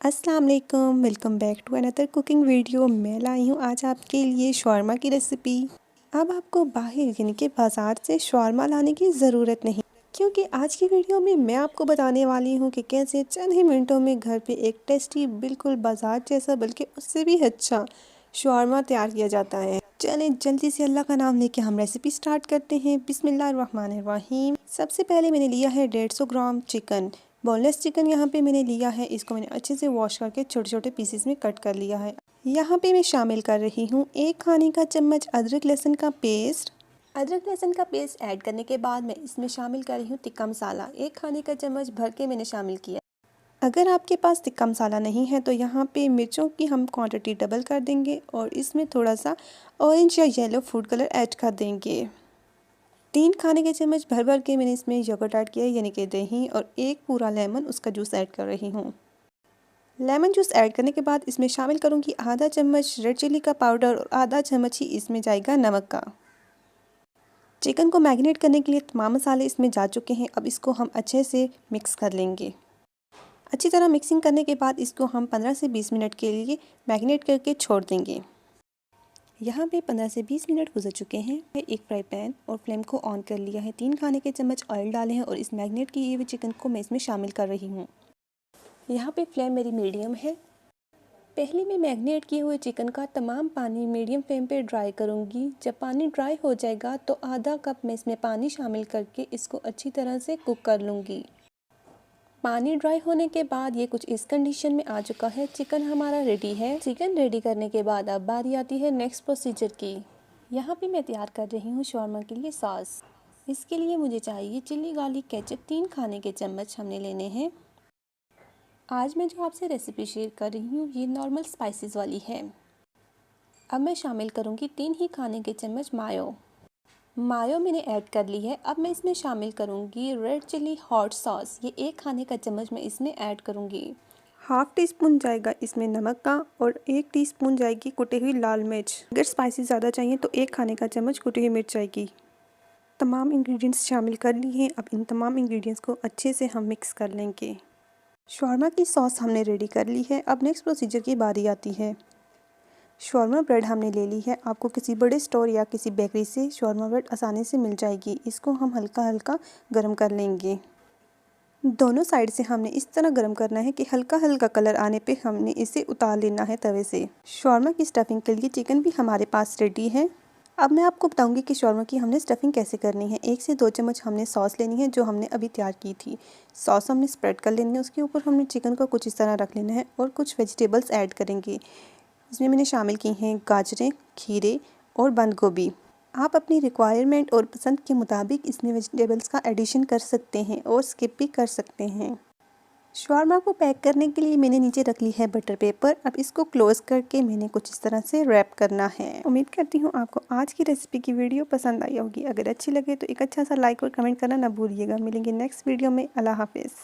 अस्सलाम वालेकुम, welcome back to another cooking video. मैं लाई हूँ आज आपके लिए शौरमा की रेसिपी। अब आपको बाहर यानी कि बाज़ार से शौरमा लाने की ज़रूरत नहीं, क्योंकि आज की वीडियो में मैं आपको बताने वाली हूँ कि कैसे चंद ही मिनटों में घर पे एक टेस्टी, बिल्कुल बाज़ार जैसा बल्कि उससे भी अच्छा शौरमा तैयार किया जाता है। चलें जल्दी से अल्लाह का नाम लेके हम रेसिपी स्टार्ट करते हैं। बिस्मिल्लाहिर्रहमानिर्रहीम। सबसे पहले मैंने लिया है 150 ग्राम चिकन। बोनलेस चिकन यहाँ पे मैंने लिया है। इसको मैंने अच्छे से वॉश करके छोटे छोटे पीसेस में कट कर लिया है। यहाँ पे मैं शामिल कर रही हूँ 1 खाने का चम्मच अदरक लहसुन का पेस्ट। अदरक लहसुन का पेस्ट ऐड करने के बाद मैं इसमें शामिल कर रही हूँ तिक्का मसाला। 1 खाने का चम्मच भर के मैंने शामिल किया। अगर आपके पास तिक्का मसाला नहीं है तो यहाँ पे मिर्चों की हम क्वांटिटी डबल कर देंगे और इसमें थोड़ा सा ऑरेंज या येलो फूड कलर ऐड कर देंगे। 3 खाने के चम्मच भर भर के मैंने इसमें योगर्ट ऐड किया यानी कि दही, और 1 पूरा लेमन उसका जूस ऐड कर रही हूँ। लेमन जूस ऐड करने के बाद इसमें शामिल करूँगी आधा चम्मच रेड चिली का पाउडर और आधा चम्मच ही इसमें जाएगा नमक का। चिकन को मैरिनेट करने के लिए तमाम मसाले इसमें जा चुके हैं। अब इसको हम अच्छे से मिक्स कर लेंगे। अच्छी तरह मिक्सिंग करने के बाद इसको हम 15 से 20 मिनट के लिए मैरिनेट करके छोड़ देंगे। यहाँ पे 15 से 20 मिनट गुजर चुके हैं। एक फ्राई पैन और फ्लेम को ऑन कर लिया है। 3 खाने के चम्मच ऑयल डाले हैं और इस मैरिनेट किए हुए चिकन को मैं इसमें शामिल कर रही हूँ। यहाँ पे फ्लेम मेरी मीडियम है। पहले मैं मैरिनेट किए हुए चिकन का तमाम पानी मीडियम फ्लेम पे ड्राई करूँगी। जब पानी ड्राई हो जाएगा तो आधा कप मैं इसमें पानी शामिल करके इसको अच्छी तरह से कुक कर लूँगी। पानी ड्राई होने के बाद ये कुछ इस कंडीशन में आ चुका है। चिकन हमारा रेडी है। चिकन रेडी करने के बाद अब बारी आती है नेक्स्ट प्रोसीजर की। यहाँ पे मैं तैयार कर रही हूँ शौरमा के लिए सॉस। इसके लिए मुझे चाहिए चिल्ली गार्लिक केचप। 3 खाने के चम्मच हमने लेने हैं। आज मैं जो आपसे रेसिपी शेयर कर रही हूँ ये नॉर्मल स्पाइसेस वाली है। अब मैं शामिल करूँगी 3 ही खाने के चम्मच मायो मैंने ऐड कर ली है। अब मैं इसमें शामिल करूँगी रेड चिली हॉट सॉस। ये 1 खाने का चम्मच मैं इसमें ऐड करूँगी। हाफ टी स्पून जाएगा इसमें नमक का और 1 टीस्पून जाएगी कुटी हुई लाल मिर्च। अगर स्पाइसी ज़्यादा चाहिए तो 1 खाने का चम्मच कुटी हुई मिर्च जाएगी। तमाम इंग्रेडिएंट्स शामिल कर ली हैं। अब इन तमाम इंग्रेडिएंट्स को अच्छे से हम मिक्स कर लेंगे। शौरमा की सॉस हमने रेडी कर ली है। अब नेक्स्ट प्रोसीजर की बारी आती है। शौरमा ब्रेड हमने ले ली है। आपको किसी बड़े स्टोर या किसी बेकरी से शौरमा ब्रेड आसानी से मिल जाएगी। इसको हम हल्का हल्का गर्म कर लेंगे। दोनों साइड से हमने इस तरह गर्म करना है कि हल्का हल्का कलर आने पे हमने इसे उतार लेना है तवे से। शौरमा की स्टफिंग के लिए चिकन भी हमारे पास रेडी है। अब मैं आपको बताऊंगी कि शौरमा की हमने स्टफिंग कैसे करनी है। 1 से 2 चम्मच हमने सॉस लेनी है जो हमने अभी तैयार की थी। सॉस हमने स्प्रेड कर लेनी है। उसके ऊपर हमने चिकन को कुछ इस तरह रख लेना है और कुछ वेजिटेबल्स ऐड करेंगे। इसमें मैंने शामिल की हैं गाजरें, खीरे और बंद गोभी। आप अपनी रिक्वायरमेंट और पसंद के मुताबिक इसमें वेजिटेबल्स का एडिशन कर सकते हैं और स्किप भी कर सकते हैं। शौरमा को पैक करने के लिए मैंने नीचे रख ली है बटर पेपर। अब इसको क्लोज़ करके मैंने कुछ इस तरह से रैप करना है। उम्मीद करती हूँ आपको आज की रेसिपी की वीडियो पसंद आई होगी। अगर अच्छी लगे तो एक अच्छा सा लाइक और कमेंट करना ना भूलिएगा। मिलेंगे नेक्स्ट वीडियो में। अल्लाह हाफिज़।